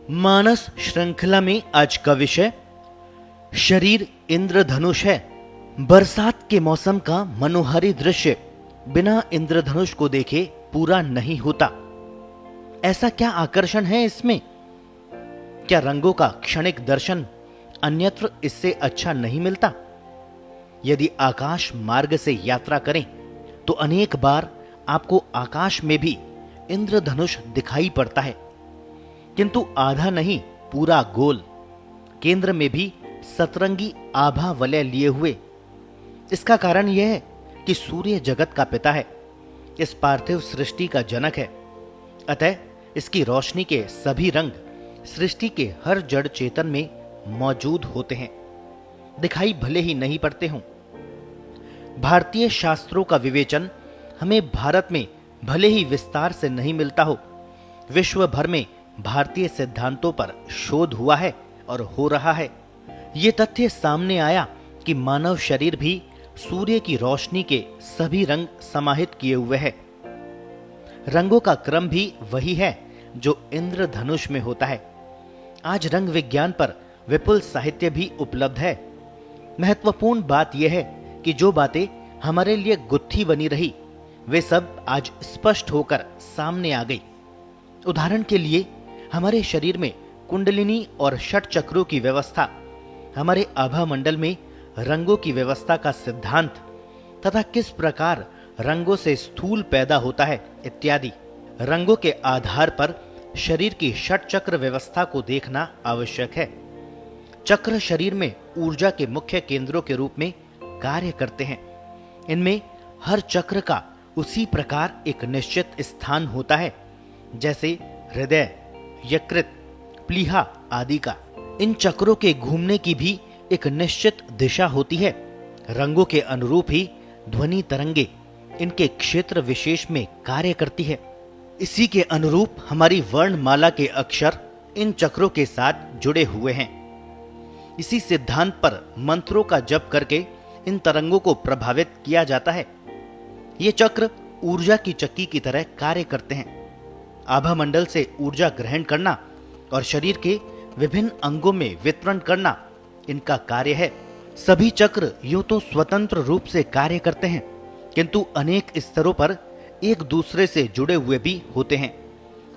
मानस श्रृंखला में आज का विषय शरीर इंद्रधनुष है। बरसात के मौसम का मनोहारी दृश्य बिना इंद्रधनुष को देखे पूरा नहीं होता। ऐसा क्या आकर्षण है इसमें? क्या रंगों का क्षणिक दर्शन अन्यत्र इससे अच्छा नहीं मिलता? यदि आकाश मार्ग से यात्रा करें तो अनेक बार आपको आकाश में भी इंद्रधनुष दिखाई पड़ता है, किंतु आधा नहीं, पूरा गोल, केंद्र में भी सतरंगी आभा वलय लिए हुए। इसका कारण यह है कि सूर्य जगत का पिता है, इस पार्थिव सृष्टि का जनक है। अतः इसकी रोशनी के सभी रंग सृष्टि के हर जड़ चेतन में मौजूद होते हैं, दिखाई भले ही नहीं पड़ते हों। भारतीय शास्त्रों का विवेचन हमें भारत में भले ही विस्तार से नहीं मिलता हो, विश्व भर में भारतीय सिद्धांतों पर शोध हुआ है और हो रहा है। ये तथ्य सामने आया कि मानव शरीर भी सूर्य की रोशनी के सभी रंग समाहित किए हुए है। रंगों का क्रम भी वही है जो इंद्रधनुष में होता है। आज रंग विज्ञान पर विपुल साहित्य भी उपलब्ध है। महत्वपूर्ण बात यह है कि जो बातें हमारे लिए गुत्थी बनी रही, वे सब आज स्पष्ट होकर सामने आ गई। उदाहरण के लिए हमारे शरीर में कुंडलिनी और षट चक्रों की व्यवस्था, हमारे आभा मंडल में रंगों की व्यवस्था का सिद्धांत तथा किस प्रकार रंगों से स्थूल पैदा होता है इत्यादि। रंगों के आधार पर शरीर की षट चक्र व्यवस्था को देखना आवश्यक है। चक्र शरीर में ऊर्जा के मुख्य केंद्रों के रूप में कार्य करते हैं। इनमें हर चक्र का उसी प्रकार एक निश्चित स्थान होता है, जैसे हृदय, यकृत, प्लीहा आदि का। इन चक्रों के घूमने की भी एक निश्चित दिशा होती है। रंगों के अनुरूप ही ध्वनि तरंगे इनके क्षेत्र विशेष में कार्य करती है। इसी के अनुरूप हमारी वर्णमाला के अक्षर इन चक्रों के साथ जुड़े हुए हैं। इसी सिद्धांत पर मंत्रों का जप करके इन तरंगों को प्रभावित किया जाता है। ये चक्र ऊर्जा की चक्की की तरह कार्य करते हैं। आभा मंडल से ऊर्जा ग्रहण करना और शरीर के विभिन्न अंगों में वितरण करना इनका कार्य है। सभी चक्र यूं तो स्वतंत्र रूप से कार्य करते हैं, किंतु अनेक स्तरों पर एक दूसरे से जुड़े हुए भी होते हैं।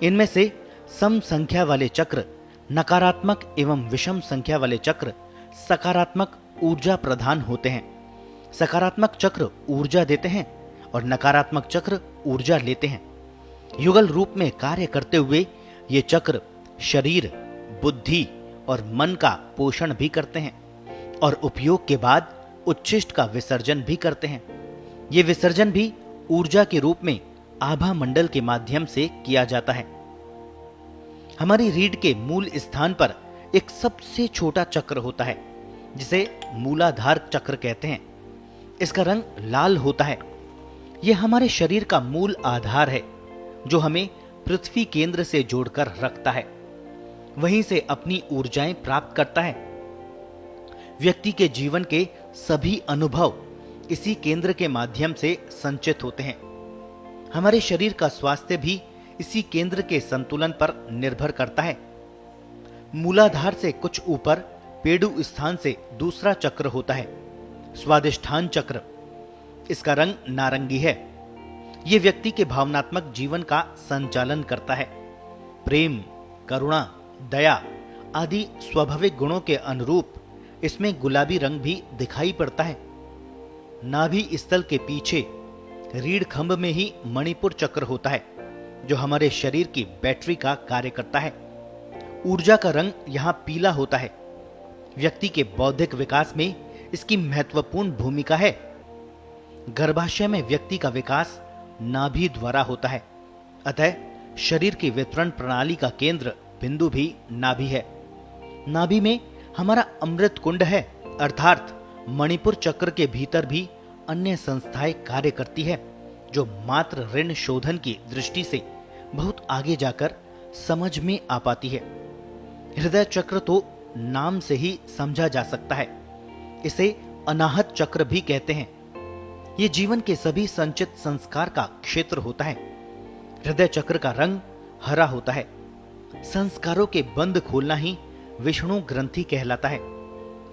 इनमें से सम संख्या वाले चक्र नकारात्मक एवं विषम संख्या वाले चक्र सकारात्मक ऊर्जा प्रदान होते हैं। सकारात्मक चक्र ऊर्जा देते हैं और नकारात्मक चक्र ऊर्जा लेते हैं। युगल रूप में कार्य करते हुए ये चक्र शरीर, बुद्धि और मन का पोषण भी करते हैं और उपयोग के बाद उच्छिष्ट का विसर्जन भी करते हैं। ये विसर्जन भी ऊर्जा के रूप में आभा मंडल के माध्यम से किया जाता है। हमारी रीढ़ के मूल स्थान पर एक सबसे छोटा चक्र होता है, जिसे मूलाधार चक्र कहते हैं। इसका रंग लाल होता है। यह हमारे शरीर का मूल आधार है, जो हमें पृथ्वी केंद्र से जोड़कर रखता है, वहीं से अपनी ऊर्जाएं प्राप्त करता है। व्यक्ति के जीवन के सभी अनुभव इसी केंद्र के माध्यम से संचित होते हैं। हमारे शरीर का स्वास्थ्य भी इसी केंद्र के संतुलन पर निर्भर करता है। मूलाधार से कुछ ऊपर पेडु स्थान से दूसरा चक्र होता है, स्वादिष्ठान चक्र। इसका रंग नारंगी है। यह व्यक्ति के भावनात्मक जीवन का संचालन करता है। प्रेम, करुणा, दया आदि स्वाभाविक गुणों के अनुरूप इसमें गुलाबी रंग भी दिखाई पड़ता है। नाभि स्थल के पीछे रीढ़ खंभ में ही मणिपुर चक्र होता है, जो हमारे शरीर की बैटरी का कार्य करता है। ऊर्जा का रंग यहां पीला होता है। व्यक्ति के बौद्धिक विकास में इसकी महत्वपूर्ण भूमिका है। गर्भाशय में व्यक्ति का विकास नाभि द्वारा होता है, अतः शरीर की वितरण प्रणाली का केंद्र बिंदु भी नाभि है। नाभि में हमारा अमृत कुंड है, अर्थात मणिपुर चक्र के भीतर भी अन्य संस्थाएं कार्य करती है, जो मात्र ऋण शोधन की दृष्टि से बहुत आगे जाकर समझ में आ पाती है। हृदय चक्र तो नाम से ही समझा जा सकता है। इसे अनाहत चक्र भी कहते हैं। यह जीवन के सभी संचित संस्कार का क्षेत्र होता है। हृदय चक्र का रंग हरा होता है। संस्कारों के बंद खोलना ही विष्णु ग्रंथि कहलाता है।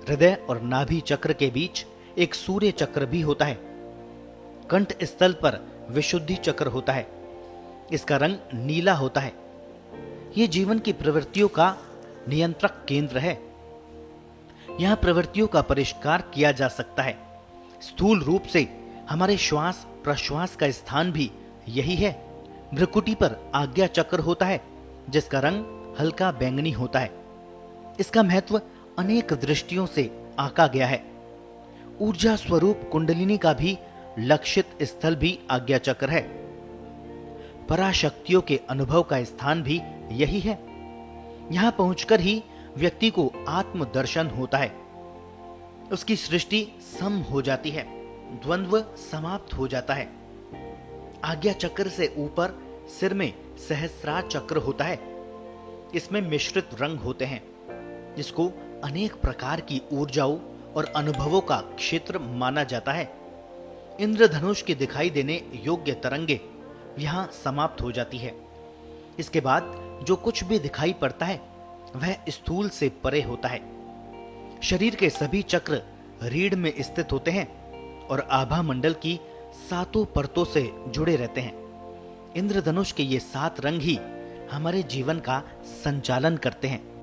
हृदय और नाभि चक्र के बीच एक सूर्य चक्र भी होता है। कंठ स्थल पर विशुद्धि चक्र होता है। इसका रंग नीला होता है। यह जीवन की प्रवृत्तियों का नियंत्रक केंद्र है। यहां प्रवृत्तियों का परिष्कार किया जा सकता है। स्थूल रूप से हमारे श्वास प्रश्वास का स्थान भी यही है। भ्रुकुटी पर आज्ञा चक्र होता है, जिसका रंग हल्का बैंगनी होता है। इसका महत्व अनेक दृष्टियों से आंका गया है। ऊर्जा स्वरूप कुंडलिनी का भी लक्षित स्थल भी आज्ञा चक्र है। पराशक्तियों के अनुभव का स्थान भी यही है। यहां पहुंचकर ही व्यक्ति को आत्मदर्शन होता है। उसकी सृष्टि सम हो जाती है, द्वंद्व समाप्त हो जाता है। आज्ञा चक्र से ऊपर सिर में सहस्रार चक्र होता है। इसमें मिश्रित रंग होते हैं, जिसको अनेक प्रकार की ऊर्जाओं और अनुभवों का क्षेत्र माना जाता है। इंद्रधनुष के दिखाई देने योग्य तरंगे यहां समाप्त हो जाती है। इसके बाद जो कुछ भी दिखाई पड़ता है वह स्थूल से परे होता है। शरीर के सभी चक्र रीढ़ में स्थित होते हैं और आभा मंडल की सातों परतों से जुड़े रहते हैं। इंद्रधनुष के ये 7 रंग ही हमारे जीवन का संचालन करते हैं।